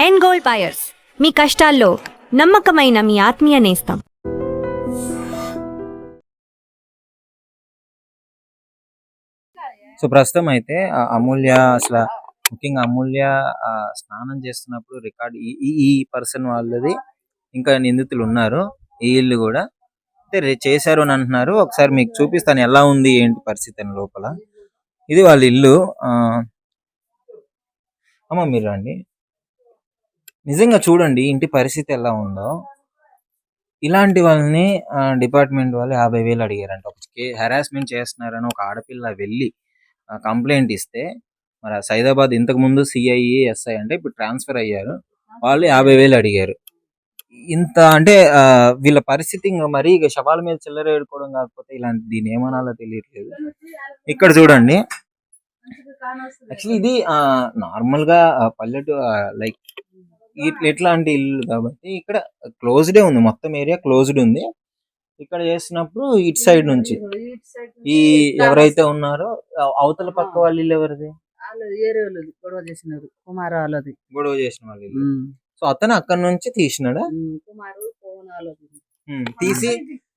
End gold buyers, మీ కష్టాల్లో నమ్మకమైన మీ ఆత్మీయ నేస్తం. సో ప్రస్తుతం అయితే అమూల్య అసలు ముఖ్యంగా అమూల్య స్నానం చేస్తున్నప్పుడు రికార్డ్ ఈ ఈ పర్సన్ వాళ్ళది ఇంకా నిందితులు ఉన్నారు. ఈ ఇల్లు కూడా అయితే చేశారు అని అంటున్నారు. ఒకసారి మీకు చూపిస్తాను ఎలా ఉంది ఏంటి పరిస్థితి అని లోపల. ఇది వాళ్ళ ఇల్లు. అమ్మ మీరు రండి, నిజంగా చూడండి ఇంటి పరిస్థితి ఎలా ఉందో. ఇలాంటి వాళ్ళని డిపార్ట్మెంట్ వాళ్ళు 50,000 అడిగారంట. ఒక హెరాస్మెంట్ చేస్తున్నారని ఒక ఆడపిల్ల వెళ్ళి కంప్లైంట్ ఇస్తే, మరి సైదాబాద్ ఇంతకు ముందు సిఐ ఎస్ఐ అంటే ఇప్పుడు ట్రాన్స్ఫర్ అయ్యారు, వాళ్ళు 50,000 అడిగారు. ఇంత అంటే వీళ్ళ పరిస్థితి ఇంకా మరీ ఇక శవాల మీద చిల్లర ఏడుకోవడం కాకపోతే ఇలాంటి దీని ఏమనాలో తెలియట్లేదు. ఇక్కడ చూడండి, యాక్చువల్లీ ఇది నార్మల్ గా పల్లెటూరు లైక్ ఎట్లాంటి ఇల్లు కాబట్టి ఇక్కడ క్లోజ్డే ఉంది, మొత్తం ఏరియా క్లోజ్డ్ ఉంది. ఇక్కడ చేసినప్పుడు ఇటు సైడ్ నుంచి ఈ ఎవరైతే ఉన్నారో అవతల పక్క వాళ్ళ ఇల్లు ఎవరిది? గొడవ చేసినారు, కుమార్ వాళ్ళది. గొడవ చేసిన వాళ్ళ ఇల్లు. సో అతను అక్కడ నుంచి తీసినాడా?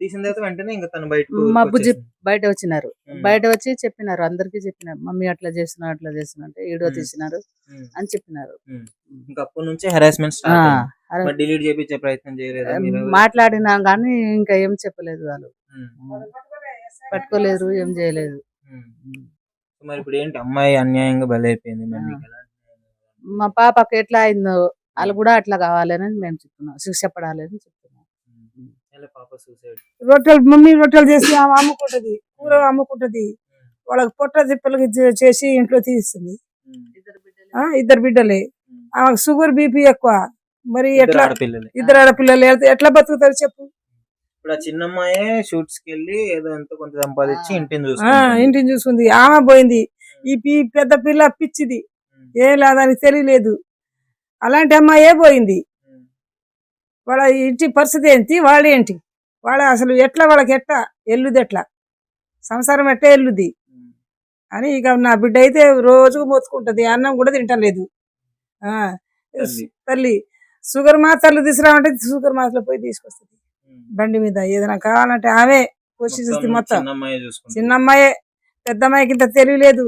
తీసిన తర్వాత వెంటనే ఇంకా తను మా బుజ్జి బయట వచ్చినారు. బయట వచ్చి చెప్పినారు, అందరికి చెప్పినారు, మమ్మీ అట్లా చేస్తున్నా అట్లా చేస్తున్నా అంటే వీడియో తీసినారు అని చెప్పినారు. ఇంకా అప్పటి నుంచి హెరాస్మెంట్ డిలీట్ చేయించే ప్రయత్నం చేయలేదు. మాట్లాడినా గానీ ఇంకా ఏం చెప్పలేదు, వాళ్ళు పట్టుకోలేరు, ఏం చేయలేదు. మరి ఇప్పుడు ఏంటి, అమ్మాయి అన్యాయంగా బలైపోయింది, మా పాపకి ఎట్లా అయిందో వాళ్ళు కూడా అట్లా కావాలని మేము చెప్తున్నాం, శిక్ష పడాలని చెప్తున్నాం. రొట్టెలు మమ్మీ రొట్టెలు చేసి ఆమె అమ్ముకుంటది, కూర అమ్ముకుంటది, వాళ్ళకి పొట్ట తిప్పలకి చేసి ఇంట్లో తీస్తుంది. ఇద్దరు బిడ్డలే, ఆమెకు షుగర్ బీపీ ఎక్కువ. మరి ఎట్లా ఇద్దరు ఆడపిల్లలు ఎట్లా బతుకుతారు చెప్పు? ఇప్పుడు చిన్నమ్మాయే షూట్స్ కి వెళ్ళి ఏదో ఎంతో కొంత సంపాదించి ఇంటిని చూసుకుంది. ఆమె పోయింది. ఈ పెద్ద పిల్ల పిచ్చిది, ఏం లేదని తెలియలేదు. అలాంటి అమ్మాయే పోయింది. వాళ్ళ ఇంటి పరిస్థితి ఏంటి, వాళ్ళేంటి, వాళ్ళ అసలు ఎట్లా, వాళ్ళకి ఎట్లా ఎల్లుది, ఎట్లా సంసారం ఎట్లా ఎల్లుది అని. ఇక నా బిడ్డ అయితే రోజుకు మొత్తుకుంటది, అన్నం కూడా తింటలేదు. తల్లి షుగర్ మాత్రలు తీసుకురామంటే షుగర్ మాత్రలు పోయి తీసుకొస్తుంది బండి మీద. ఏదైనా కావాలంటే ఆమె పోషిస్తుంది మొత్తం. చిన్నమ్మాయే, పెద్దమ్మాయికి ఇంత తెలియలేదు,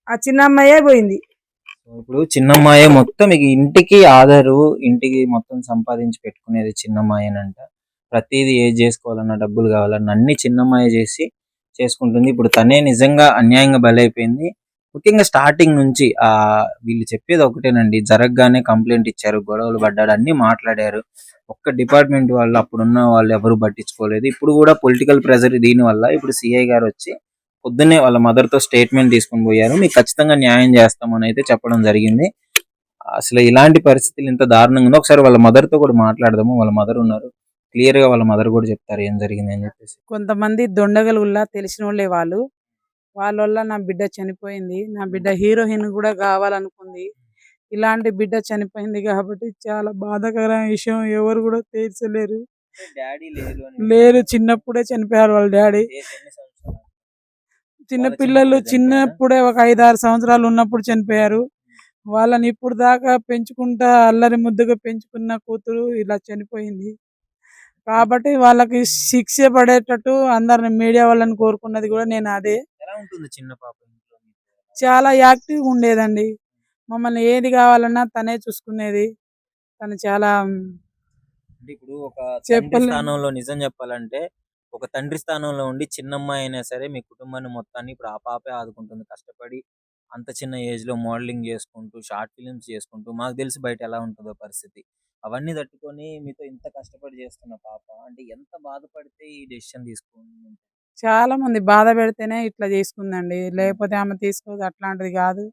ఆ చిన్నమ్మాయే పోయింది. ఇప్పుడు చిన్నమ్మాయే మొత్తం ఇంటికి ఆధారు, ఇంటికి మొత్తం సంపాదించి పెట్టుకునేది చిన్నమ్మాయేనంట. ప్రతిదీ ఏది చేసుకోవాలన్నా, డబ్బులు కావాలన్నా అన్ని చిన్నమ్మాయి చేసుకుంటుంది. ఇప్పుడు తనే నిజంగా అన్యాయంగా బలైపోయింది. ముఖ్యంగా స్టార్టింగ్ నుంచి వీళ్ళు చెప్పేది ఒకటేనండి, జరగగానే కంప్లైంట్ ఇచ్చారు, గొడవలు పడ్డాడు, అన్ని మాట్లాడారు. ఒక్క డిపార్ట్మెంట్ వాళ్ళు అప్పుడున్న వాళ్ళు ఎవరు పట్టించుకోలేదు. ఇప్పుడు కూడా పొలిటికల్ ప్రెజర్ దీని వల్ల ఇప్పుడు సిఐ గారు వచ్చి పొద్దున్నే వాళ్ళ మదర్ తో స్టేట్మెంట్ తీసుకుని పోయారు. మీకు ఖచ్చితంగా న్యాయం చేస్తామని అయితే చెప్పడం జరిగింది. అసలు ఇలాంటి పరిస్థితులు ఇంత దారుణంగా ఉందో ఒకసారి వాళ్ళ మదర్ తో కూడా మాట్లాడదాము. వాళ్ళ మదర్ ఉన్నారు, క్లియర్ గా వాళ్ళ మదర్ కూడా చెప్తారు ఏం జరిగింది అని చెప్పేసి. కొంతమంది దొండగలుల్లా తెలిసిన వాళ్ళే వాళ్ళ వల్ల నా బిడ్డ చనిపోయింది. నా బిడ్డ హీరోయిన్ కూడా కావాలనుకుంది. ఇలాంటి బిడ్డ చనిపోయింది కాబట్టి చాలా బాధాకరమైన విషయం. ఎవరు కూడా తీర్చలేరు. లేరు, చిన్నప్పుడే చనిపోయారు వాళ్ళ డాడీ. చిన్న పిల్లలు చిన్నప్పుడే ఒక 5-6 సంవత్సరాలు ఉన్నప్పుడు చనిపోయారు. వాళ్ళని ఇప్పుడు దాకా పెంచుకుంటా అల్లరి ముద్దుగా పెంచుకున్న కూతురు ఇలా చనిపోయింది. కాబట్టి వాళ్ళకి శిక్ష పడేటట్టు అందరిని మీడియా వాళ్ళని కోరుకున్నది కూడా నేను అదే. చాలా యాక్టివ్ ఉండేదండి. మమ్మల్ని ఏది కావాలన్నా తనే చూసుకునేది. తను చాలా ఇప్పుడు ఒక తండ్రి స్థానంలో నిజం చెప్పాలంటే, ఒక తండ్రి స్థానంలో ఉండి చిన్నమ్మాయి అయినా సరే మీ కుటుంబాన్ని మొత్తాన్ని ఇప్పుడు ఆ పాపే ఆదుకుంటుంది. కష్టపడి అంత చిన్న ఏజ్ లో మోడలింగ్ చేసుకుంటూ, షార్ట్ ఫిలిమ్స్ చేసుకుంటూ, మాకు తెలిసి బయట ఎలా ఉంటుందో పరిస్థితి, అవన్నీ తట్టుకొని మీతో ఇంత కష్టపడి చేస్తున్న పాప అంటే ఎంత బాధపడితే ఈ డెసిషన్ తీసుకుంది? చాలా మంది బాధ పెడితేనే ఇట్లా చేసుకుందండి, లేకపోతే ఆమె తీసుకోదు. అట్లాంటిది కాదు.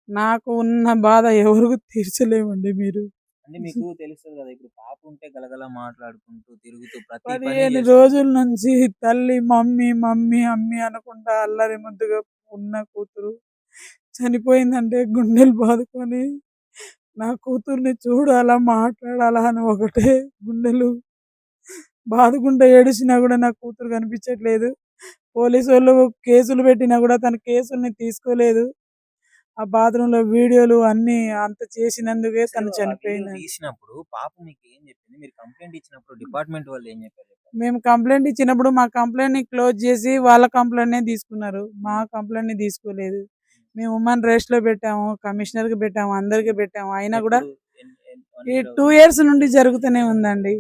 నాకు ఉన్న బాధ ఎవరికి తీర్చలేమండి. మీరు అంటే మీకు తెలుస్తుంది కదా, ఇప్పుడు పాప ఉంటే గలగల మాట్లాడుకుంటూ తిరుగుతూ 15 రోజుల నుంచి తల్లి మమ్మీ మమ్మీ అమ్మి అనుకుంటా అల్లరి ముద్దుగా ఉన్న కూతురు చనిపోయిందంటే గుండెలు బాదుకొని నా కూతుర్ని చూడాలా, మాట్లాడాలా అని ఒకటే గుండెలు బాదుకుంటా ఏడిచినా కూడా నా కూతురు కనిపించట్లేదు. పోలీసు వాళ్ళు కేసులు పెట్టినా కూడా తన కేసుల్ని తీసుకోలేదు. ఆ బాత్రూమ్ లో వీడియోలు అన్ని అంత చేసినందుకే అసలు తను ఆ వీడియో చనిపోయింది. తీసినప్పుడు పాప మీకు ఏం చెప్పింది? మీరు కంప్లైంట్ ఇచ్చినప్పుడు డిపార్ట్మెంట్ వాళ్ళు ఏం చెప్పారు? మేము కంప్లైంట్ ఇచ్చినప్పుడు మా కంప్లైంట్ ని క్లోజ్ చేసి వాళ్ళ కంప్లైంట్ నే తీసుకున్నారు. మా కంప్లైంట్ ని తీసుకోలేదు. మేము ఉమెన్ రేస్ లో పెట్టాము, కమిషనర్ కి పెట్టాము, అందరికి పెట్టాము. అయినా కూడా ఎప్పుడు వన్ ఈ ఇయర్ 2 అవుతుంది ఇయర్స్ నుండి జరుగుతూనే ఉందండి.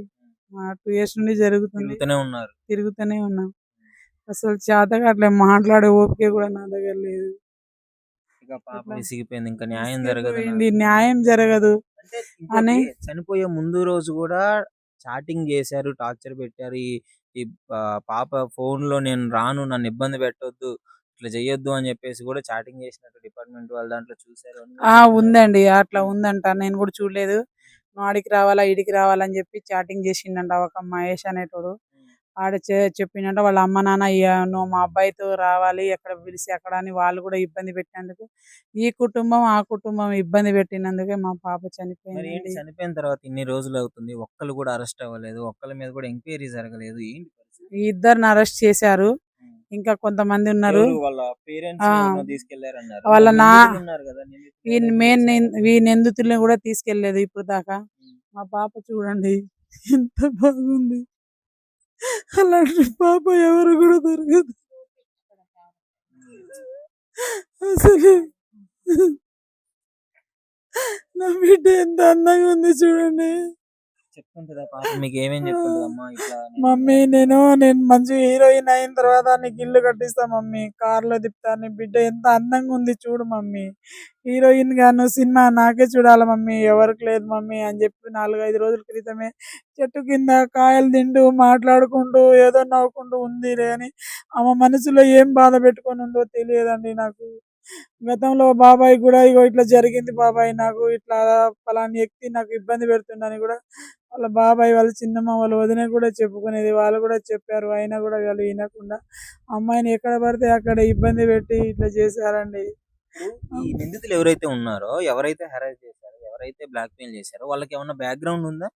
2 ఇయర్స్ నుండి జరుగుతుంది. తిరుగుతూనే ఉన్నారు. తిరుగుతూనే ఉన్నాం. అసలు చేతకాట్లే మాట్లాడే ఓపిక కూడా నా దగ్గర లేదు. ఇక పాప అట్లా విసిగిపోయింది. ఇంకా న్యాయం జరగదు విసిగిపోయింది. నాకు. న్యాయం జరగదు అంటే అని ఇంకోటి చనిపోయే ముందు రోజు కూడా చాటింగ్ చేశారు, టార్చర్ పెట్టారు. ఈ ఈ పాప ఫోన్ లో నేను రాను, నన్ను ఇబ్బంది పెట్టొద్దు, ఇట్లా చెయ్యొద్దు అని చెప్పేసి కూడా చాటింగ్ చేసినట్టు డిపార్ట్మెంట్ వాళ్ళు దాంట్లో చూశారు అని కూడా చెప్తున్నారు. ఉందండి. అట్లా ఉమ్, ఉందంట. నేను కూడా చూడలేదు. నువ్వు ఆడికి రావాలా, ఈడికి రావాలా అని చెప్పి చాటింగ్ చేసిండంట ఒక మహేష్ అనేటోడు. ఉమ్, ఆడ చెప్పిండంట వాళ్ళ అమ్మ నాన్న నువ్వు మా అబ్బాయితో రావాలి ఎక్కడ పిలిచి అక్కడ అని వాళ్ళు కూడా ఇబ్బంది పెట్టినందుకు ఈ కుటుంబం ఆ కుటుంబం ఇబ్బంది పెట్టినందుకే మా పాప మరి ఏంటి చనిపోయిందండి. చనిపోయిన తర్వాత ఇన్ని రోజులు అవుతుంది, ఒక్కళ్ళు కూడా అరెస్ట్ అవ్వలేదు, ఒక్కళ్ళ మీద కూడా ఎంక్వైరీ జరగలేదు, ఏంటి పరిస్థితి? ఈ ఇద్దరిని అరెస్ట్ చేశారు. ఉమ్. ఇంకా కొంతమంది ఉన్నారు. ఎవరు వాళ్ళ పేరెంట్స్ ఆ ఎవరినో తీసుకెళ్లారన్నారు. వాళ్ళ మరి నా నిందితులు ఉన్నారు కదా, నిందితులు ఈ ఎవరైనా మెయిన్ చేశారా? ఈ నిందితుల్ని కూడా తీసుకెళ్లేదు ఇప్పుడు దాకా. ఉమ్. మా పాప చూడండి ఎంత బాగుంది. అలాంటి పాప ఎవరు కూడా దొరకదు అసలు. నా బిడ్డ ఎంత అందంగా ఉంది చూడండి. చెప్తుంటదా పాప మీకు ఏమేం చెప్తుంటది? అమ్మా ఇట్లా మమ్మీ నేను మంచి హీరోయిన్ అయిన తర్వాత నీకు ఇల్లు కట్టిస్తా మమ్మీ, కార్లో తిప్పుతా, నీ బిడ్డ ఎంత అందంగా ఉంది చూడు మమ్మీ, హీరోయిన్ గాను సినిమా నాకే చూడాలి మమ్మీ, ఎవరికి లేదు మమ్మీ అని చెప్పి 4-5 రోజుల క్రితమే చెట్టు కింద కాయలు తింటూ మాట్లాడుకుంటూ ఏదో నవ్వుకుంటూ ఉంది అని ఆమె మనసులో ఏం బాధ పెట్టుకొని ఉందో తెలియదండి నాకు. గతంలో బాబాయ్ కూడా ఇగో ఇట్లా జరిగింది బాబాయ్, నాకు ఇట్లా పలాని వ్యక్తి నాకు ఇబ్బంది పెడుతుండని కూడా వాళ్ళ బాబాయ్ వాళ్ళ చిన్నమ్మ వాళ్ళ వదిన కూడా చెప్పుకునేది. వాళ్ళు కూడా చెప్పారు. అయినా కూడా వాళ్ళు వినకుండా అమ్మాయిని ఎక్కడ పడితే అక్కడ ఇబ్బంది పెట్టి ఇట్లా చేశారండి. ఇప్పుడు ఈ నిందితులు ఎవరైతే ఉన్నారో, ఎవరైతే హెరాస్ చేశారో, ఎవరైతే బ్లాక్ మెయిల్ చేశారో వాళ్ళకి ఏమన్నా బ్యాక్గ్రౌండ్ ఉందా?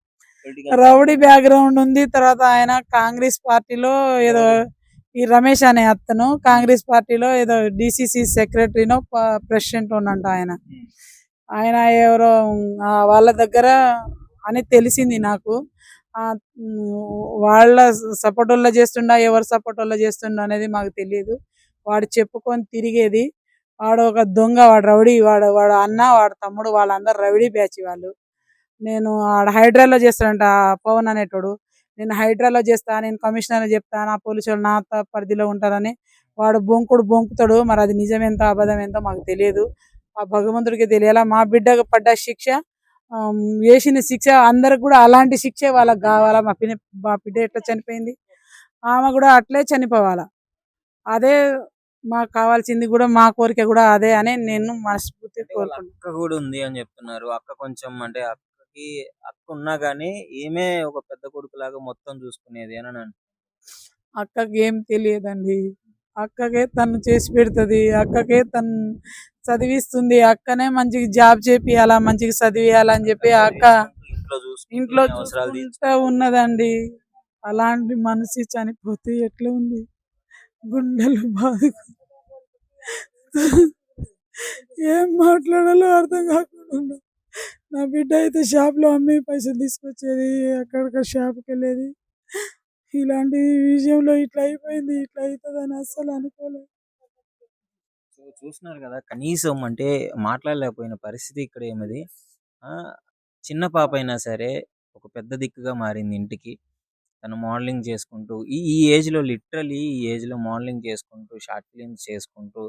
Political rowdy background? బ్యాక్గ్రౌండ్ ఉంది. తర్వాత ఆయన కాంగ్రెస్ పార్టీలో ఏదో ఈ రమేష్ అనే అతను కాంగ్రెస్ పార్టీలో ఏదో డిసిసి సెక్రటరీనో ప్రెసిడెంట్ ఉన్నంట ఆయన. ఆయన ఎవరో వాళ్ళ దగ్గర అని తెలిసింది నాకు. ఆ, వాళ్ళ సపోర్ట్ వల్ల చేస్తుండా ఎవరు సపోర్ట్ వల్ల చేస్తుండా అనేది మాకు తెలియదు. వాడు చెప్పుకొని తిరిగేది. వాడు ఒక దొంగ, వాడు రౌడీ, వాడు అన్న వాడు తమ్ముడు వాళ్ళందరూ రౌడీ బ్యాచ్ వాళ్ళు. నేను ఆడ హైడ్రాలో చేస్తాడంట పవన్ అనేటోడు. నేను హైడ్రాలో చేస్తా, నేను కమిషనర్ చెప్తా, నా పోలీసు వాళ్ళు నా పరిధిలో ఉంటారని వాడు బొంకుతాడు. మరి అది నిజమెంతో అబద్ధం ఎంతో మాకు తెలియదు. ఆ భగవంతుడికి తెలియాలా. మా బిడ్డకు పడ్డ శిక్ష, వేసిన శిక్ష అందరికి కూడా అలాంటి శిక్షే వాళ్ళకి కావాలా. మా బిడ్డ ఎట్లా చనిపోయింది ఆమె కూడా అట్లే చనిపోవాలా. అదే మాకు కావాల్సింది కూడా, మా కోరిక కూడా అదే అని నేను మనస్ఫూర్తిగా అంటే వాళ్ళ కోరుకుంటున్నాను. అక్క కూడా ఉంది అని చెప్తున్నారు. అక్క కొంచెం అంటే అక్కకి అక్క ఉన్నా గానీ ఈమె ఒక పెద్ద కొడుకులాగా మొత్తం చూసుకునేది అని అంటున్నారు. అక్కకి ఏం తెలియదండి. అక్కకే తను చేసి పెడుతుంది. అక్కకే తను చదివిస్తుంది. అక్కనే మంచిగా జాబ్ చేపియాలా, మంచిగా చదివియాలా అని చెప్పి ఆ అక్క ఇంట్లో చూసుకుంటూ ఇంట్లో నీ అవసరాలు చూసుకుంటా ఉన్నదండి. అలాంటి మనిషి చనిపోతే ఎట్లా ఉంది, గుండెలు బాధకు ఏం మాట్లాడాలో అర్థం కాకుండా. నా బిడ్డ అయితే షాప్లో అమ్మి పైసలు తీసుకొచ్చేది, అక్కడిక్కడ షాప్కి వెళ్ళేది. ఇలాంటి విషయంలో ఇట్లా అయిపోయింది, ఇట్లా అవుతుందని అస్సలు అనుకోలేదు. సో చూస్తున్నారు కదా, కనీసం అంటే మాట్లాడలేకపోయిన పరిస్థితి ఇక్కడ ఏమది. ఆ చిన్న పాప అయినా సరే ఒక పెద్ద దిక్కుగా మారింది ఇంటికి. తను మోడలింగ్ చేసుకుంటూ ఈ ఈ ఏజ్లో లిటరలీ ఈ ఏజ్లో మోడలింగ్ చేసుకుంటూ షార్ట్ ఫిలిమ్స్ చేసుకుంటూ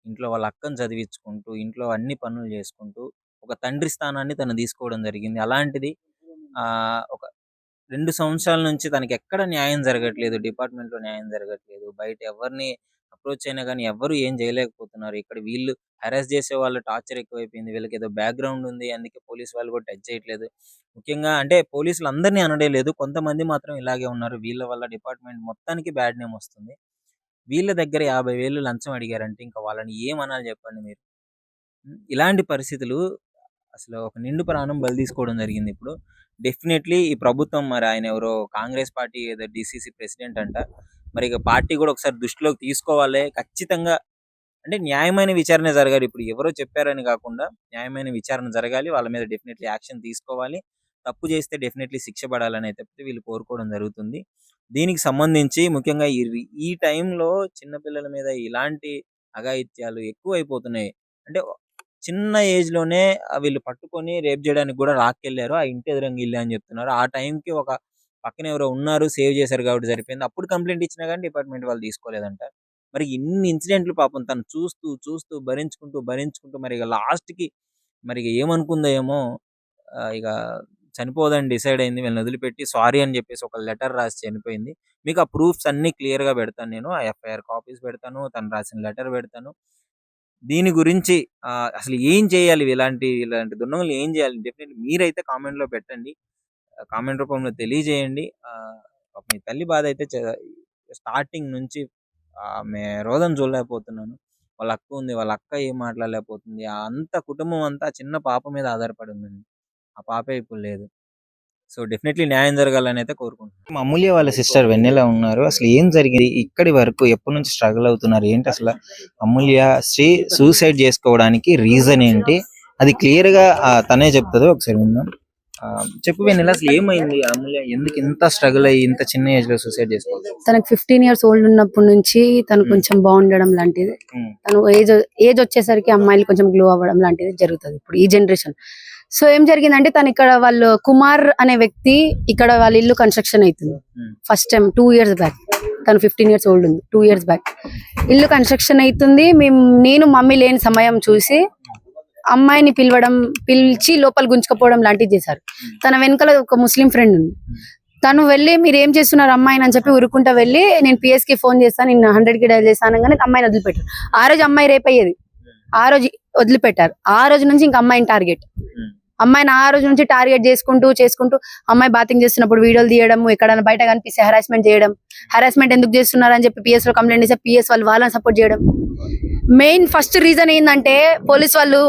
ఇంట్లో వాళ్ళ అక్కని చదివించుకుంటూ ఇంట్లో అన్ని పనులు చేసుకుంటూ ఒక తండ్రి స్థానాన్ని తను తీసుకోవడం జరిగింది. అలాంటిది ఒక 2 సంవత్సరాల నుంచి తనకి ఎక్కడ న్యాయం జరగట్లేదు. డిపార్ట్మెంట్‌లో న్యాయం జరగట్లేదు. బయట ఎవరిని అప్రోచ్ అయినా గానీ ఎవ్వరు ఏం చేయలేకపోతున్నారు. ఇక్కడ వీళ్ళు హెరాస్ చేసేవాళ్ళు టార్చర్ ఎక్కువైపోయింది. వీళ్ళకేదో బ్యాక్‌గ్రౌండ్ ఉంది. అందుకే పోలీస్ వాళ్ళు కూడా టచ్ చేయట్లేదు. ముఖ్యంగా అంటే పోలీసులు అందరిని అనడే లేదు. కొంతమంది మాత్రం ఇలాగే ఉన్నారు. వీళ్ళ వల్ల డిపార్ట్మెంట్ మొత్తానికి బ్యాడ్ నేమ్ వస్తుంది. వీళ్ళ దగ్గర 50,000 లంచం అడిగారంటే ఇంకా వాళ్ళని ఏమనాలి చెప్పండి మీరు? ఇలాంటి పరిస్థితులు అసలు ఒక నిండు ప్రాణం బలి తీసుకోవడం జరిగింది ఇప్పుడు. డెఫినెట్లీ ఈ ప్రభుత్వం మరి ఆయన ఎవరో కాంగ్రెస్ పార్టీ ఏదో డీసీసీ ప్రెసిడెంట్ అంట. మరి ఇక పార్టీ కూడా ఒకసారి దృష్టిలోకి తీసుకోవాలి. ఖచ్చితంగా అంటే న్యాయమైన విచారణ జరగాలి. ఇప్పుడు ఎవరో చెప్పారని కాకుండా న్యాయమైన విచారణ జరగాలి. వాళ్ళ మీద డెఫినెట్లీ యాక్షన్ తీసుకోవాలి. తప్పు చేస్తే డెఫినెట్లీ శిక్ష పడాలని అయితే వీళ్ళు కోరుకోవడం జరుగుతుంది. దీనికి సంబంధించి ముఖ్యంగా ఈ టైంలో చిన్నపిల్లల మీద ఇలాంటి అఘాయిత్యాలు ఎక్కువైపోతున్నాయి. అంటే చిన్న ఏజ్ లోనే వీళ్ళు పట్టుకొని రేప్ చేయడానికి కూడా లాక్కెళ్ళారు. ఆ ఇంటి ఎదురంగా ఇల్లు అని చెప్తున్నారు. ఆ టైంకి ఒక పక్కన ఎవరో ఉన్నారు, సేవ్ చేశారు కాబట్టి సరిపోయింది. అప్పుడు కంప్లైంట్ ఇచ్చినా కానీ డిపార్ట్మెంట్ వాళ్ళు తీసుకోలేదంట. మరి ఇన్ని ఇన్సిడెంట్లు పాపం తను చూస్తూ భరించుకుంటూ మరి ఇక లాస్ట్‌కి మరి ఇక ఏమనుకుందో ఏమో ఇక చనిపోదని డిసైడ్ అయింది. వీళ్ళని వదిలిపెట్టి సారీ అని చెప్పేసి ఒక లెటర్ రాసి చనిపోయింది. మీకు ఆ ప్రూఫ్స్ అన్నీ క్లియర్‌గా పెడతాను నేను. ఆ ఎఫ్ఐఆర్ కాపీస్ పెడతాను. తను రాసిన లెటర్ పెడతాను. దీని గురించి అసలు ఏం చేయాలి? ఇలాంటి దుండగుల్ని ఏం చేయాలి? డెఫినెట్‌లీ మీరైతే కామెంట్‌లో పెట్టండి. కామెంట్ రూపంలో తెలియజేయండి. పాపం మీ తల్లి బాధ అయితే స్టార్టింగ్ నుంచి ఆమె రోదన చూడలేకపోతున్నాను. వాళ్ళ అక్క ఉంది. వాళ్ళ అక్క ఏం మాట్లాడలేకపోతుంది. అంత కుటుంబం అంతా చిన్న పాప మీద ఆధారపడి ఉందండి. ఆ పాపే ఇప్పుడు లేదు. సో డెఫినెట్లీ న్యాయం జరగాలని అయితే కోరుకుంటున్నాను. మా అమూల్య వాళ్ళ సిస్టర్ వెన్నెల ఉన్నారు. అసలు ఏం జరిగింది? ఇక్కడి వరకు ఎప్పటి నుంచి స్ట్రగుల్ అవుతున్నారు? ఏంటి అసలు అమూల్య సూసైడ్ చేసుకోవడానికి రీజన్ ఏంటి? అది క్లియర్ గా తనే చెప్తుంది. ఒకసారి విందాం. చెప్పు వెన్నెల, అసలు ఏమైంది? అమూల్య ఎందుకు ఇంత స్ట్రగుల్ అయ్యి ఇంత చిన్న ఏజ్ లో సూసైడ్ చేసుకోవాలి? తనకు 15 years ఓల్డ్ ఉన్నప్పటి నుంచి తను కొంచెం బాగుండడం లాంటిది, తను ఏజ్ వచ్చేసరికి అమ్మాయిలు కొంచెం గ్లో అవ్వడం లాంటిది జరుగుతుంది ఇప్పుడు ఈ జనరేషన్. సో ఏం జరిగిందంటే తను ఇక్కడ వాళ్ళు కుమార్ అనే వ్యక్తి ఇక్కడ వాళ్ళ ఇల్లు కన్స్ట్రక్షన్ అవుతుంది. ఫస్ట్ టైం 2 years బ్యాక్, తను 15 years ఓల్డ్ ఉంది. 2 years బ్యాక్ ఇల్లు కన్స్ట్రక్షన్ అవుతుంది. నేను మమ్మీ లేని సమయం చూసి అమ్మాయిని పిలిచి లోపల గుంజుకపోవడం లాంటివి చేశారు. తన వెనకాల ఒక ముస్లిం ఫ్రెండ్ ఉంది. తను వెళ్ళి మీరు ఏం చేస్తున్నారు అమ్మాయిని అని చెప్పి ఉరుకుంటా వెళ్ళి నేను PS కి ఫోన్ చేస్తాను, నేను 100 కి డైల్ చేస్తాను కానీ అమ్మాయిని వదిలిపెట్టారు. ఆ రోజు అమ్మాయి రేప్ అయ్యేది, ఆ రోజు వదిలిపెట్టారు. ఆ రోజు నుంచి ఇంకా అమ్మాయిని ఆ రోజు నుంచి టార్గెట్ చేసుకుంటూ అమ్మాయి బాతింగ్ చేస్తున్నప్పుడు వీడియోలు తీయడం, ఎక్కడైనా బయట కనిపిస్తే హెరాస్మెంట్ చేయడం. హెరాస్మెంట్ ఎందుకు చేస్తున్నారు అని చెప్పి PS లో కంప్లైంట్ చేస్తే PS వాళ్ళని సపోర్ట్ చేయడం. మెయిన్ ఫస్ట్ రీజన్ ఏంటంటే పోలీస్ వాళ్ళు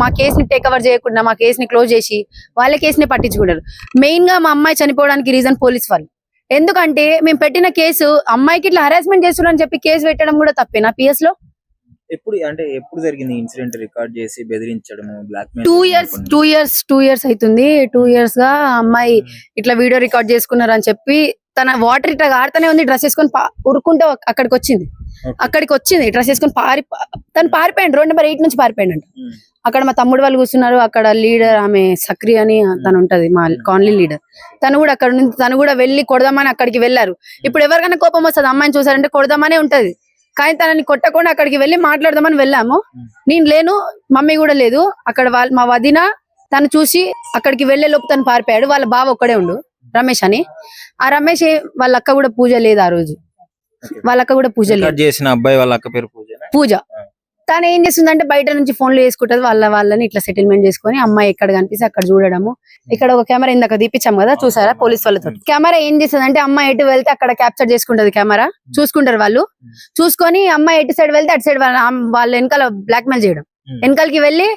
మా కేసుని టేక్ ఓవర్ చేయకుండా మా కేసుని క్లోజ్ చేసి వాళ్ళ కేసుని పట్టించుకుంటారు. మెయిన్ గా మా అమ్మాయి చనిపోవడానికి రీజన్ పోలీస్ వాళ్ళు. ఎందుకంటే మేము పెట్టిన కేసు అమ్మాయికి ఇట్లా హెరాస్మెంట్ చేస్తున్నారని చెప్పి కేసు పెట్టడం కూడా తప్పేనా PS లో? ఎప్పుడు జరిగింది ఇన్సిడెంట్? రికార్డ్ చేసి బెదిరించడం, బ్లాక్మెయిల్? 2 years అవుతుంది. 2 years గా అమ్మాయి ఇట్లా వీడియో రికార్డ్ చేసుకున్నారు అని చెప్పి తన వాటర్ ఇట్లా ఆడుతూనే ఉంది. డ్రెస్ వేసుకొని ఉరుకుంటూ అక్కడికి వచ్చింది డ్రెస్ వేసుకొని తను పారిపోయాడు. రోడ్ నెంబర్ 8 నుంచి పారిపోయాడు. అక్కడ మా తమ్ముడు వాళ్ళు కూర్చున్నారు. అక్కడ లీడర్ ఆమె సక్రి అని తను ఉంటది, మా కాలనీ లీడర్. తను కూడా వెళ్ళి కొడదామని అక్కడికి వెళ్ళారు. ఇప్పుడు ఎవరికైనా కోపం వస్తుంది అమ్మాయిని చూసారంటే కొడదామనే ఉంటది. కానీ తనని కొట్టకుండా అక్కడికి వెళ్ళి మాట్లాడదామని వెళ్ళాము. నేను లేను, మమ్మీ కూడా లేదు అక్కడ. మా వదిన తను చూసి అక్కడికి వెళ్లే లోపు తను పారిపోయాడు. వాళ్ళ బావ ఒక్కడే ఉండు, రమేష్ అని. ఆ రమేష్ వాళ్ళ అక్క కూడా పూజ లేదు ఆ రోజు. వాళ్ళ అక్క కూడా పూజ లేదు. చేసిన అబ్బాయి వాళ్ళ అక్క పేరు పూజ. తను ఏం చేస్తుందంటే బయట నుంచి ఫోన్లు చేసుకుంటది. వాళ్ళని ఇట్లా సెటిల్మెంట్ చేసుకుని అమ్మాయి ఎక్కడ కనిపిస్తే అక్కడ చూడడము. ఇక్కడ ఒక కెమెరా ఇందాక తీపిచ్చాం కదా, చూసారా పోలీస్ వాళ్ళతో. కెమెరా ఏం చేస్తుంది అంటే అమ్మాయి ఎటు వెళ్తే అక్కడ క్యాప్చర్ చేసుకుంటది. కెమెరా చూసుకుంటారు వాళ్ళు. చూసుకొని అమ్మాయి ఎటు సైడ్ వెళ్తే అటు సైడ్ వాళ్ళ వెనకాల బ్లాక్ మెయిల్ చేయడం. వెనకాలకి వెళ్ళి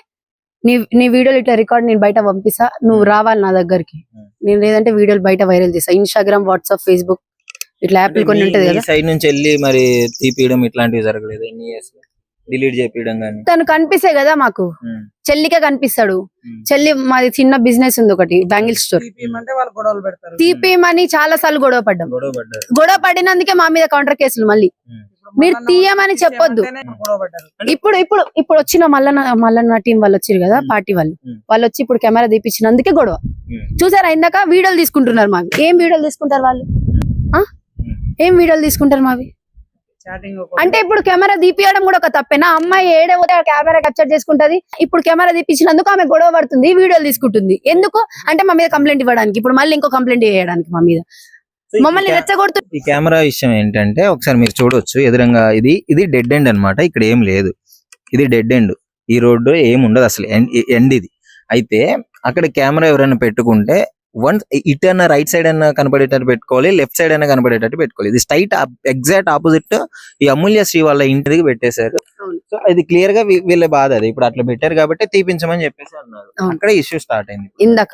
నీ వీడియోలు ఇట్లా రికార్డ్ నేను బయట పంపిస్తా, నువ్వు రావాలి నా దగ్గరికి. నేను లేదంటే వీడియోలు బయట వైరల్ చేస్తా. ఇన్స్టాగ్రామ్, వాట్సాప్, ఫేస్బుక్ ఇట్లా యాప్లు కొన్ని ఉంటది కదా. సైడ్ నుంచి వెళ్ళి మరి తీపియడం ఇట్లాంటివి జరగలేదు. డిలీట్ చేపియడం గానీ తను కనిపిస్తే కదా మాకు, చెల్లికే కనిపిస్తాడు. చెల్లి మాది చిన్న బిజినెస్ ఉంది ఒకటి, బ్యాంగిల్ స్టోర్. తీపియమని చాలా సార్లు గొడవ పడినందుకే మా మీద కౌంటర్ కేసులు. మళ్ళీ మీరు తీయమని చెప్పొద్దు. ఇప్పుడు వచ్చిన మల్లన్న టీం వాళ్ళు వచ్చారు కదా, పార్టీ వాళ్ళు వచ్చి ఇప్పుడు కెమెరా తీపించినందుకే గొడవ. చూసారా ఇందాక వీడియోలు తీసుకుంటున్నారు మావి. ఏం వీడియోలు తీసుకుంటారు వాళ్ళు? మావి అంటే ఇప్పుడు కెమెరా తీపియడం కూడా ఒక తప్పేనా? అమ్మాయి ఏడే పోతే కెమెరా క్యాప్చర్ చేసుకుంటది. ఇప్పుడు కెమెరా తీపించినందుకు ఆమె గొడవ పడుతుంది, వీడియోలు తీసుకుంటుంది. ఎందుకు అంటే మా మీద కంప్లైంట్ ఇవ్వడానికి. ఇప్పుడు మళ్ళీ ఇంకో కంప్లైంట్ చేయడానికి మా మీద మమ్మల్ని రెచ్చగొడుతుంది. ఈ కెమెరా విషయం ఏంటంటే ఒకసారి మీరు చూడొచ్చు ఎదురుగా. ఇది డెడ్ ఎండ్ అన్నమాట. ఇక్కడ ఏం లేదు, ఇది డెడ్ ఎండ్. ఈ రోడ్డు ఏం ఉండదు అసలు, ఎండ్ ఇది. అయితే అక్కడ కెమెరా ఎవరైనా పెట్టుకుంటే ఇటు అన్న రైట్ సైడ్ అన్న కనపడేటట్టు పెట్టుకోవాలి, లెఫ్ట్ సైడ్ అన్న కనపడేటట్టు పెట్టుకోవాలి. ఇది స్ట్రైట్ ఎగ్జాక్ట్ ఆపోజిట్ ఈ అమూల్య శ్రీ వాళ్ళ ఇంటికి పెట్టేశారు. సో ఇది క్లియర్ గా వీళ్ళ బాధ. అది ఇప్పుడు అట్లా పెట్టారు కాబట్టి తీపించమని చెప్పేసి అన్నారు. అక్కడ ఇష్యూ స్టార్ట్ అయింది ఇందాక.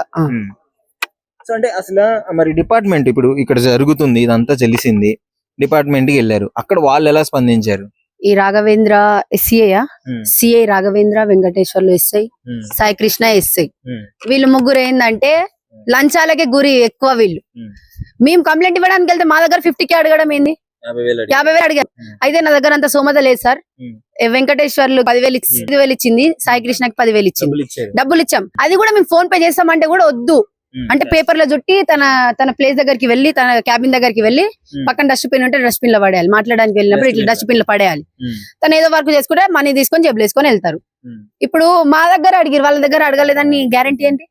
సో అంటే అసలు మరి డిపార్ట్మెంట్ ఇప్పుడు ఇక్కడ జరుగుతుంది ఇదంతా తెలిసింది, డిపార్ట్మెంట్ కి వెళ్ళారు. అక్కడ వాళ్ళు ఎలా స్పందించారు? ఈ Raghavendra CI Raghavendra, Venkateswarlu SI, Sai Krishna SI. వీళ్ళు ముగ్గురు ఏంటంటే లంచాలకే గురి ఎక్కువ వీళ్ళు. మేము కంప్లైంట్ ఇవ్వడానికి వెళ్తే మా దగ్గర 50K అడగడం ఏంది, 50,000 అడిగారు. అయితే నా దగ్గర అంత సోమత లేదు సార్. వెంకటేశ్వర్లు 10,000 ఇచ్చింది, సాయి కృష్ణకి 10,000 ఇచ్చింది, డబ్బులు ఇచ్చాం. అది కూడా మేము ఫోన్ పే చేస్తామంటే కూడా వద్దు అంటే పేపర్ లో చుట్టి తన ప్లేస్ దగ్గరికి వెళ్ళి, తన క్యాబిన్ దగ్గరికి వెళ్ళి పక్కన డస్ట్బిన్ ఉంటే డస్ట్బిన్ లో పడేయాలి. మాట్లాడడానికి వెళ్ళినప్పుడు ఇట్లా డస్ట్బిన్ లో పడేయాలి. తను ఏదో వర్క్ చేసుకుంటే మనీ తీసుకొని జేబులు వేసుకొని వెళ్తారు. ఇప్పుడు మా దగ్గర అడిగిరు, వాళ్ళ దగ్గర అడగలేదని గ్యారంటీ ఏంటి?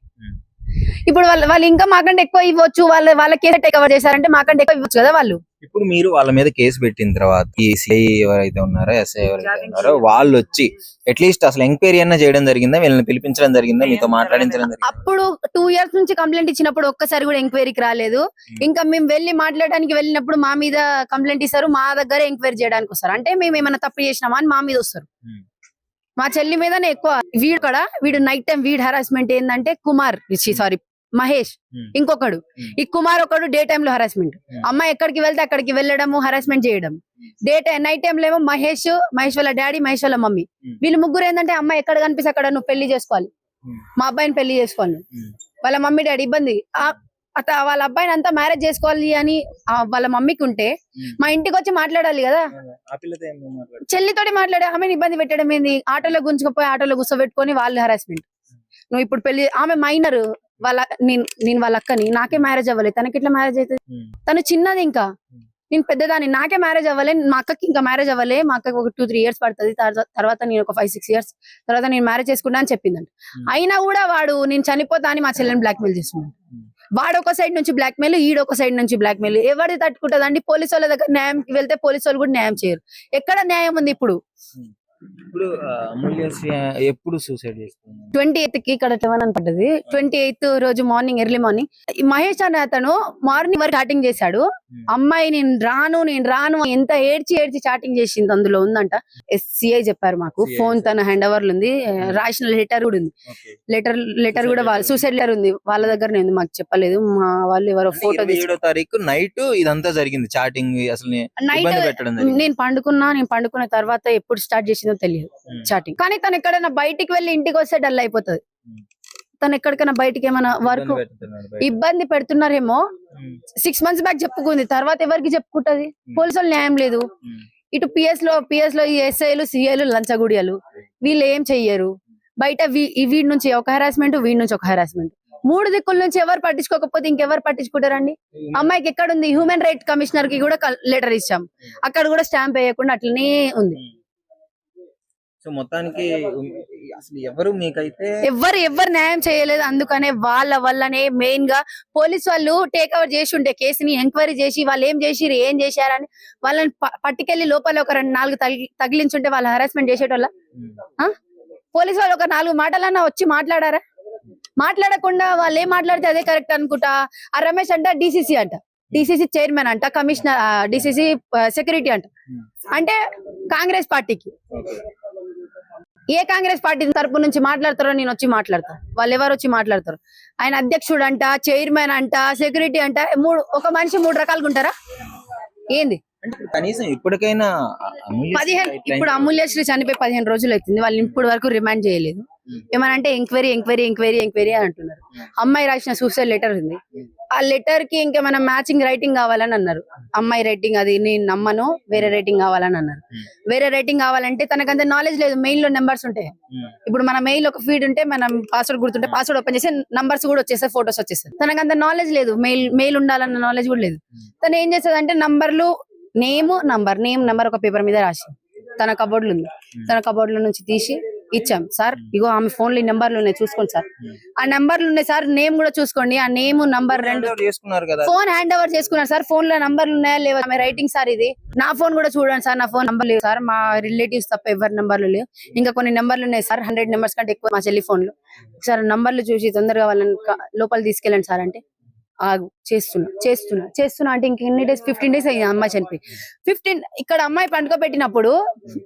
ఇప్పుడు వాళ్ళు ఇంకా మాకంటే ఎక్కువ ఇవ్వచ్చు, వాళ్ళ కేసు కవర్ చేశారంటే మాకంటే ఎక్కువ ఇవ్వచ్చు కదా వాళ్ళు. ఇప్పుడు మీరు వాళ్ళ మీద కేసు పెట్టిన తర్వాత ఈ సిఐ ఎవరైతే ఉన్నారో, ఎస్ఐ ఎవరైతే ఉన్నారో, వాళ్ళు వచ్చి అట్లీస్ట్ అసలు ఎంక్వైరీ అన్నా చేయడం జరిగిందా? వీళ్ళని పిలిపించడం జరిగిందా? మీతో మాట్లాడించడం జరిగిందా? అప్పుడు 2 years నుంచి కంప్లైంట్ ఇచ్చినప్పుడు ఒక్కసారి కూడా ఎంక్వైరీకి రాలేదు. ఇంకా మేము వెళ్ళి మాట్లాడడానికి వెళ్ళినప్పుడు మా మీద కంప్లైంట్ ఇస్తారు, మా దగ్గర ఎంక్వైరీ చేయడానికి వస్తారు. అంటే మేము ఏమైనా తప్పు చేసినామా అని మా మీద వస్తారు. మా చెల్లి మీదనే ఎక్కువ. వీడు నైట్ టైం వీడ్ హరాస్మెంట్ ఏంటంటే మహేష్ ఇంకొకడు, ఈ కుమార్ ఒకడు డే టైమ్ లో హరాస్మెంట్. అమ్మాయి ఎక్కడికి వెళ్తే అక్కడికి వెళ్ళడము, హరాస్మెంట్ చేయడం. నైట్ టైం లో ఏమో మహేష్ వాళ్ళ డాడీ, మహేష్ వాళ్ళ మమ్మీ, వీళ్ళు ముగ్గురు ఏంటంటే అమ్మాయి ఎక్కడ కనిపిస్తే అక్కడ నువ్వు పెళ్లి చేసుకోవాలి, మా అబ్బాయిని పెళ్లి చేసుకోవాలి. వాళ్ళ మమ్మీ డాడీ ఇబ్బంది, వాళ్ళ అబ్బాయిని అంతా మ్యారేజ్ చేసుకోవాలి అని వాళ్ళ మమ్మీకి ఉంటే మా ఇంటికి వచ్చి మాట్లాడాలి కదా. చెల్లితోటి మాట్లాడే ఆమెను ఇబ్బంది పెట్టడం ఏంది? ఆటోలో గుంజుకుపోయి ఆటోలో కూర్చోబెట్టుకొని వాళ్ళు హరాస్మెంట్. నువ్వు ఇప్పుడు పెళ్లి, ఆమె మైనర్, నేను వాళ్ళ అక్కని, నాకే మ్యారేజ్ అవ్వలేదు, తనకి ఎట్లా మ్యారేజ్ అవుతుంది? తను చిన్నది, ఇంకా నేను పెద్దదాన్ని, నాకే మ్యారేజ్ అవ్వలే, మా అక్కకి ఇంకా మ్యారేజ్ అవ్వలే, మా అక్కకి ఒక 2-3 years పడుతుంది, తర్వాత నేను ఒక 5-6 years తర్వాత నేను మ్యారేజ్ చేసుకుంటా అని చెప్పిందంట. అయినా కూడా వాడు నేను చనిపోతా అని మా చెల్లెని బ్లాక్మెయిల్ చేస్తున్నాడు. వాడు ఒక సైడ్ నుంచి బ్లాక్మెయిల్, ఈడు ఒక సైడ్ నుంచి బ్లాక్మెయిల్. ఎవరిది తట్టుకుంటదండి? పోలీసు వాళ్ళ దగ్గర న్యాయంకి వెళ్తే పోలీసు వాళ్ళు కూడా న్యాయం చేయరు. ఎక్కడ న్యాయం ఉంది ఇప్పుడు? ఇప్పుడు అమూల్యశ్రీ ఎప్పుడు సూసైడ్ చేసుకున్నారు? 28th కి ఇక్కడ 11 అని పడ్డది. 28th రోజు మార్నింగ్, ఎర్లీ మార్నింగ్ మహేష్ అనే అతను మార్నింగ్ వరకు చాటింగ్ చేశాడు. అమ్మాయి నేను రాను ఎంత ఏడ్చి చాటింగ్ చేసింది అందులో ఉందంట. SCI చెప్పారు మాకు. ఫోన్ తన హ్యాండ్ ఓవర్ లో ఉంది, రాసిన లెటర్ కూడా ఉంది. లెటర్ కూడా సూసైడ్ లెటర్ ఉంది వాళ్ళ దగ్గరనే ఉంది, మాకు చెప్పలేదు. మా వాళ్ళు ఎవరో ఫోటో 27వ తారీఖు నైట్ ఇదంతా జరిగింది, చాటింగ్. అసలు నేను పండుకున్న తర్వాత ఎప్పుడు స్టార్ట్ చేసిందో తెలియదు చాటింగ్. కానీ తను ఎక్కడైనా బయటికి వెళ్ళి ఇంటికి వస్తే డల్ అయిపోతుంది. తను ఎక్కడికైనా బయటికి ఏమైనా వర్క్ ఇబ్బంది పెడుతున్నారేమో. 6 months బ్యాక్ చెప్పుకుంది, తర్వాత ఎవరికి చెప్పుకుంటది? పోలీసులు న్యాయం లేదు. ఇటు పిఎస్ లో ఈ ఎస్ఐలు, సిఐలు లంచగుడియలు, వీళ్ళు ఏం చెయ్యరు. బయట వీడి నుంచి ఒక హెరాస్మెంట్, వీడి నుంచి ఒక హెరాస్మెంట్. 3 దిక్కుల నుంచి ఎవరు పట్టించుకోకపోతే ఇంకెవరు పట్టించుకుంటారండి? అమ్మాయికి ఎక్కడుంది? హ్యూమన్ రైట్ కమిషనర్ కి కూడా లెటర్ ఇచ్చాం, అక్కడ కూడా స్టాంప్ వేయకుండా అట్లనే ఉంది. సో మొత్తానికి అసలు ఎవరు మీకైతే ఎవరు న్యాయం చేయలేదు. అందుకనే వాళ్ళ వల్లనే మెయిన్ గా పోలీసు వాళ్ళు టేక్ ఓవర్ చేసి ఉంటే కేసుని ఎంక్వైరీ చేసి వాళ్ళు ఏం చేశారని వాళ్ళని పట్టుకెళ్లి లోపల ఒక 2-4 తగిలించుంటే వాళ్ళు హరాస్మెంట్ చేసేటోళ్ళ. పోలీసు వాళ్ళు ఒక 4 మాటలన్నా వచ్చి మాట్లాడారా? మాట్లాడకుండా వాళ్ళు ఏం మాట్లాడితే అదే కరెక్ట్ అనుకుంటా. ఆ రమేష్ అంట డిసిసి చైర్మన్ అంట, కమిషనర్, డిసిసి సెక్యూరిటీ అంట. అంటే కాంగ్రెస్ పార్టీకి, ఏ కాంగ్రెస్ పార్టీ తరపు నుంచి మాట్లాడతారో నేను వచ్చి మాట్లాడతా, వాళ్ళు ఎవరు వచ్చి మాట్లాడతారు? ఆయన అధ్యక్షుడు అంట, చైర్మన్ అంట, సెక్యూరిటీ అంట. ఒక మనిషి 3 రకాలుగా ఉంటారా ఏంది? కనీసం ఇప్పటికైనా ఇప్పుడు అమూల్యశ్రీ చనిపోయి 15 రోజులు అవుతుంది, వాళ్ళు ఇప్పటి వరకు రిమాండ్ చేయలేదు. ఏమనంటే ఎంక్వైరీ అని అంటున్నారు. అమ్మాయి రాసిన సూసైడ్ లెటర్ ఉంది, ఆ లెటర్ కి ఇంకేమైనా మ్యాచింగ్ రైటింగ్ కావాలని అన్నారు. అమ్మాయి రైటింగ్ అది నేను నమ్మను, వేరే రైటింగ్ కావాలని అన్నారు. వేరే రైటింగ్ కావాలంటే తనకంత నాలెడ్జ్ లేదు. మెయిల్ లో నెంబర్స్ ఉంటాయి. ఇప్పుడు మన మెయిల్ ఒక ఫీడ్ ఉంటే మనం పాస్వర్డ్ గుర్తుంటే పాస్వర్డ్ ఓపెన్ చేసి నంబర్స్ కూడా వచ్చేస్తాయి, ఫొటోస్ వచ్చేస్తాయి. తనకంత నాలెడ్జ్ లేదు, మెయిల్ ఉండాలన్న నాలెడ్జ్ కూడా లేదు. తను ఏం చేస్తుంది అంటే నంబర్లు, నేమ్ నంబర్ ఒక పేపర్ మీద రాసి తన కబోర్డ్లు ఉంది, తన కబోర్డ్ల నుంచి తీసి ఇచ్చాం. సార్ ఇగో ఆమె ఫోన్ లో నెంబర్లు ఉన్నాయి చూసుకోండి సార్, ఆ నెంబర్లు ఉన్నాయి సార్, నేమ్ కూడా చూసుకోండి, ఆ name number 2 phone hand over చేసుకున్నారు సార్. ఫోన్ లో నంబర్లు ఉన్నాయా లేవా ఆమె రైటింగ్ సార్, ఇది నా ఫోన్ కూడా చూడండి సార్, నా ఫోన్ నంబర్ లేదు సార్, మా రిలేటివ్స్ తప్ప ఎవరి నంబర్లు లేవు, ఇంకా కొన్ని నెంబర్లు ఉన్నాయి సార్, 100 నెంబర్స్ కంటే ఎక్కువ మా చెల్లి ఫోన్ లో. సార్ నంబర్లు చూసి తొందరగా వాళ్ళని లోపల తీసుకెళ్ళండి సార్ అంటే, ఆగు చేస్తున్నా అంటే ఇంకెన్ని డేస్, 15 days అయ్యింది అమ్మాయి చనిపోయి. 15 ఇక్కడ అమ్మాయి పండుకోబెట్టినప్పుడు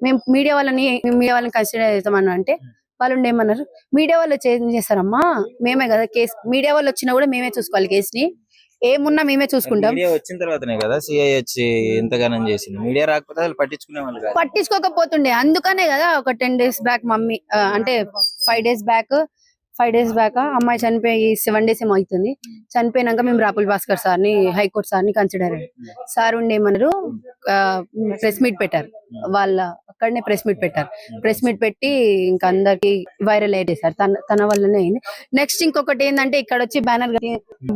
మేము మీడియా వాళ్ళని కన్సిడర్ చేస్తామన్నా అంటే వాళ్ళు ఏమన్నారు, మీడియా వాళ్ళు చేంజ్ చేస్తారమ్మా, మేమే కదా కేసు, మీడియా వాళ్ళు వచ్చినా కూడా మేమే చూసుకోవాలి కేసుని, ఏమున్నా మేమే చూసుకుంటాం. మీడియా వచ్చిన తర్వాతనే కదా సిఐ వచ్చి ఎంతగానం చేసింది. మీడియా రాకపోతే అసలు పట్టించుకునే వాళ్ళు కాదు. పట్టించుకోకపోతుండే, అందుకనే కదా ఒక 10 days బ్యాక్ మమ్మీ అంటే 5 days బ్యాక్ అమ్మాయి చనిపోయి 7 days ఏమో అవుతుంది. చనిపోయినాక మేము రాపుల్ భాస్కర్ సార్ని, హైకోర్టు సార్ని కన్సిడర్ అయ్యాం. సార్ ఉండేమన్నారు, ప్రెస్ మీట్ పెట్టారు. వాళ్ళ అక్కడనే ప్రెస్ మీట్ పెట్టారు. ప్రెస్ మీట్ పెట్టి ఇంకా అందరికి వైరల్ అయ్యేది సార్. తన వల్లనే అయింది. నెక్స్ట్ ఇంకొకటి ఏంటంటే ఇక్కడ వచ్చి బ్యానర్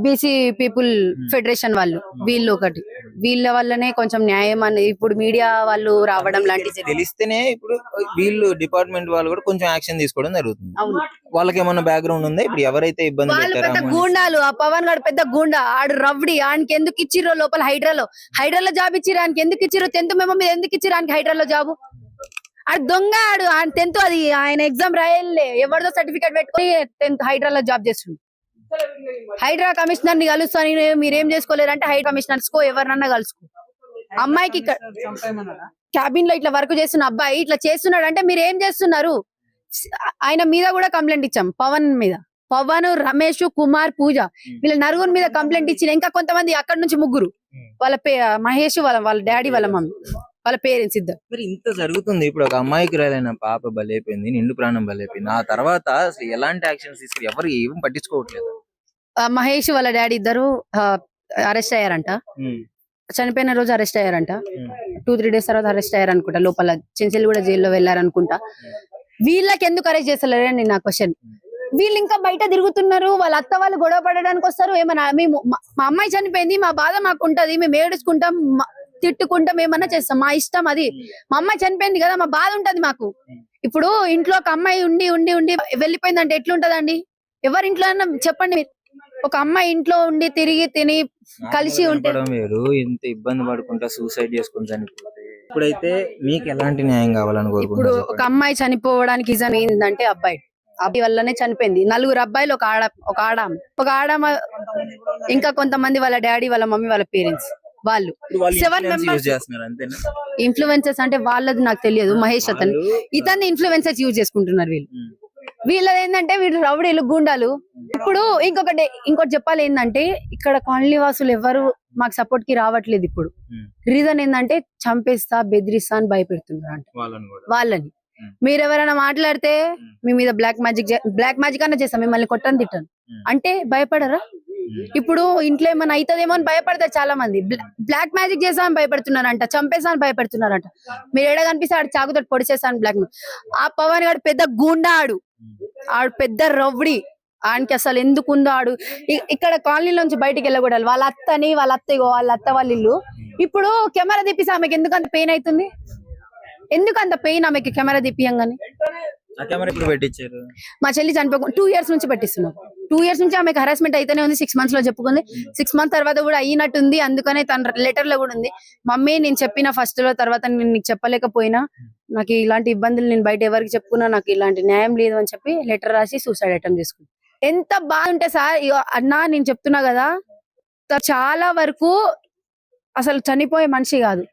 బీసీ పీపుల్ ఫెడరేషన్ వాళ్ళు, వీళ్ళు ఒకటి, వీళ్ళ వల్లనే కొంచెం న్యాయం అని ఇప్పుడు మీడియా వాళ్ళు రావడం లాంటిది తెలిస్తేనే ఇప్పుడు వీళ్ళు డిపార్ట్మెంట్ వాళ్ళు కూడా కొంచెం యాక్షన్ తీసుకోవడం జరుగుతుంది. అవును. వాళ్ళకి ఏమన్నా బ్యాక్గ్రౌండ్ ఉందా? ఇప్పుడు ఎవరైతే ఇబ్బంది వాళ్ళు పెద్ద పెట్టారో గూండాలు, ఆ పవన్ గారు పెద్ద గూండా, ఆడు రవ్డి. ఆయనకి ఎందుకు ఇచ్చిరో లోపల హైడ్రాలో జాబ్ ఇచ్చిరు, ఆయనకి ఎందుకు ఇచ్చిరో, 10th మెమో మీద ఎందుకు ఇచ్చిరు ఆయనకి హైడ్రాలో జాబు? ఆడు దొంగ, ఆయన 10th అది ఆయన ఎగ్జామ్ రాయలే, ఎవరిదో సర్టిఫికేట్ పెట్టుకుని 10th హైడ్రాలో జాబ్ చేస్తుంది. హైడ్రా కమిషనర్ ని కలుస్తాను, మీరేం చేసుకోలేరు అంటే హైడ్రా కమిషనర్స్ కో ఎవరినన్నా కలుసుకో. అమ్మాయికి క్యాబిన్ లో ఇట్లా వర్క్ చేస్తున్న అబ్బాయి ఇట్లా చేస్తున్నాడు అంటే మీరు ఏం చేస్తున్నారు? ఆయన మీద కూడా కంప్లైంట్ ఇచ్చాం, పవన్ మీద. పవన్, రమేష్, కుమార్, పూజ వీళ్ళ నలుగురు మీద కంప్లైంట్ ఇచ్చిన. ఇంకా కొంతమంది అక్కడ నుంచి 3 వాళ్ళ మహేష్, వాళ్ళ డాడీ, వాళ్ళ మమ్మీ, వాళ్ళ పేరెంట్స్ ఇద్దరు. మరి ఇంత జరుగుతుంది. ఇప్పుడు ఒక అమ్మాయికి రాలైన పాప బలైపోయింది, నిండు ప్రాణం బలైపోయింది. ఆ తర్వాత అసలు ఎలాంటి యాక్షన్స్ తీసుకుని ఎవరు ఏం పట్టించుకోవట్లేదు. మహేష్ వాళ్ళ డాడీ ఇద్దరు అరెస్ట్ అయ్యారంట. చనిపోయిన రోజు అరెస్ట్ అయ్యారంట. 2-3 days తర్వాత అరెస్ట్ అయ్యారనుకుంటా. లోపల చెంచెల్ కూడా జైల్లో వెళ్ళారనుకుంటా. వీళ్ళకి ఎందుకు అరెస్ట్ చేస్తలేరు అని నా క్వశ్చన్. వీళ్ళు ఇంకా బయట తిరుగుతున్నారు, వాళ్ళ అత్త వాళ్ళు గొడవ పడడానికి వస్తారు. ఏమన్నా మా అమ్మాయి చనిపోయింది, మా బాధ మాకు ఉంటది, మేము ఏడుచుకుంటాం, తిట్టుకుంటాం, ఏమన్నా చేస్తాం, మా ఇష్టం అది. మా అమ్మాయి చనిపోయింది కదా, మా బాధ ఉంటది మాకు. ఇప్పుడు ఇంట్లో ఒక అమ్మాయి ఉండి ఉండి ఉండి వెళ్ళిపోయిందంటే ఎట్లుంటదండి? ఎవరి ఇంట్లో అన్నా చెప్పండి. ఒక అమ్మాయి ఇంట్లో ఉండి తిరిగి తిని కలిసి ఉంటే వేరు, ఇంత ఇబ్బంది పడుకుంటా సూసైడ్ చేసుకుని చనిపోతే. ఇప్పుడైతే మీకు ఎలాంటి న్యాయం కావాలని ఇప్పుడు కోరుకుంటున్నారు? ఒక అమ్మాయి చనిపోవడానికి రీజన్ ఏంటంటే అబ్బాయి వల్లనే చనిపోయింది. 4 అబ్బాయిలు, ఒక ఆడ, ఇంకా కొంతమంది వాళ్ళ డాడీ, వాళ్ళ మమ్మీ, వాళ్ళ పేరెంట్స్, వాళ్ళు 7 members ఇన్ఫ్లుయెన్సర్స్. అంటే వాళ్ళది నాకు తెలియదు. మహేష్ ఇతన్ని ఇన్ఫ్లుయెన్సర్స్ యూజ్ చేసుకుంటున్నారు వీళ్ళు. వీళ్ళది ఏంటంటే వీళ్ళు రౌడీలు, గుండాలు. ఇప్పుడు ఇంకోటి చెప్పాలి ఏంటంటే ఇక్కడ కాలనీ వాసులు ఎవరు మాకు సపోర్ట్ కి రావట్లేదు. ఇప్పుడు రీజన్ ఏంటంటే చంపేస్తా, బెదిరిస్తా అని భయపెడుతున్నారు అంట వాళ్ళని. మీరు ఎవరైనా మాట్లాడితే మీ మీద బ్లాక్ మ్యాజిక్ అన్న చేస్తాం, మిమ్మల్ని కొట్టని తిట్టాను అంటే భయపడరా? ఇప్పుడు ఇంట్లో ఏమైనా అవుతుందేమో అని భయపడతారు చాలా మంది. బ్లాక్ మ్యాజిక్ చేస్తామని భయపడుతున్నారంట, చంపేస్తా అని భయపడుతున్నారంట. మీరు ఎడ కనిపిస్తే ఆడు చాకుతో పొడిచేస్తాను బ్లాక్. ఆ పవన్ గారు పెద్ద గూండా, ఆడు పెద్ద రౌడీ. ఆయనకి అసలు ఎందుకు ఉందో ఆడు ఇక్కడ కాలనీలోంచి బయటికి వెళ్ళకూడదు. వాళ్ళ అత్త వాళ్ళ ఇల్లు. ఇప్పుడు కెమెరా తీపిస్తే ఆమెకి ఎందుకు అంత పెయిన్ అవుతుంది? ఎందుకు అంత పెయిన్ ఆమెకి కెమెరా తీపియంగానే? మా చెల్లి చనిపోకుండా 2 years నుంచి పెట్టిస్తున్నాం. 2 years నుంచి ఆమెకు హరాస్మెంట్ అయితేనే ఉంది. 6 months లో చెప్పుకుంది. 6 months తర్వాత కూడా అయినట్టుంది. అందుకనే తన లెటర్ లో కూడా ఉంది, మమ్మీ నేను చెప్పిన ఫస్ట్ లో, తర్వాత నేను నీకు చెప్పలేకపోయినా, నాకు ఇలాంటి ఇబ్బందులు నేను బయట ఎవరికి చెప్పుకున్నా, నాకు ఇలాంటి న్యాయం లేదు అని చెప్పి లెటర్ రాసి సూసైడ్ అటెంప్ట్ చేసుకుంది. ఎంత బాగుంటే సార్ అన్నా, నేను చెప్తున్నా కదా, చాలా వరకు అసలు చనిపోయే మనిషి కాదు.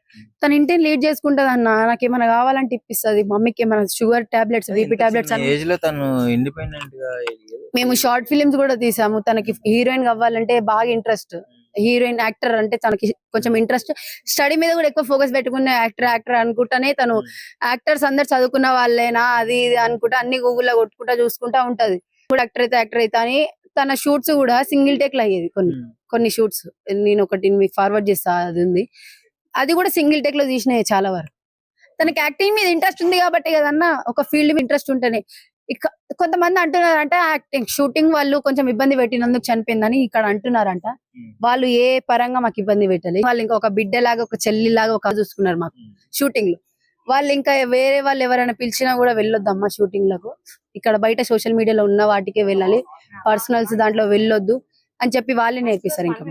తన ఇంటిని లీడ్ చేసుకుంటది అన్న. నాకు ఏమైనా కావాలంటే ఇప్పిస్తుంది. మమ్మీకి ఏమైనా షుగర్ టాబ్లెట్స్, బీపీ టాబ్లెట్స్. మేము షార్ట్ ఫిలిమ్స్ కూడా తీసాము. తనకి హీరోయిన్ అవ్వాలంటే బాగా ఇంట్రెస్ట్. హీరోయిన్, యాక్టర్ అంటే తనకి కొంచెం ఇంట్రెస్ట్. స్టడీ మీద కూడా ఎక్కువ ఫోకస్ పెట్టుకున్న యాక్టర్ అనుకుంటానే తను. యాక్టర్స్ అందరు చదువుకున్న వాళ్ళేనా అది ఇది అనుకుంటా అన్ని గూగుల్లో కొట్టుకుంటా చూసుకుంటా ఉంటది. ఇప్పుడు యాక్టర్ అయితే అని తన షూట్స్ కూడా సింగిల్ టేక్ లో అయ్యేది. కొన్ని షూట్స్ నేను ఒకటి మీకు ఫార్వర్డ్ చేస్తా, అది ఉంది. అది కూడా సింగిల్ టేక్ లో తీసినాయి చాలా వరకు. తనకి యాక్టింగ్ మీద ఇంట్రెస్ట్ ఉంది కాబట్టి కదన్నా, ఒక ఫీల్డ్ మీద ఇంట్రెస్ట్ ఉంటేనే. కొంతమంది అంటున్నారంట యాక్టింగ్ షూటింగ్ వాళ్ళు కొంచెం ఇబ్బంది పెట్టినందుకు చనిపోయిందని ఇక్కడ అంటున్నారంట. వాళ్ళు ఏ పరంగా మాకు ఇబ్బంది పెట్టలేదు. వాళ్ళు ఇంకా ఒక బిడ్డలాగా, ఒక చెల్లిలాగా ఒక చూసుకున్నారు మాకు షూటింగ్ లో. వాళ్ళు ఇంకా వేరే వాళ్ళు ఎవరైనా పిలిచినా కూడా వెళ్ళొద్దమ్మా షూటింగ్ లకు. ఇక్కడ బయట సోషల్ మీడియాలో ఉన్న వాటికే వెళ్ళాలి, పర్సనల్స్ దాంట్లో వెళ్ళొద్దు అని చెప్పి వాళ్ళే నేర్పిస్తారు ఇంకా.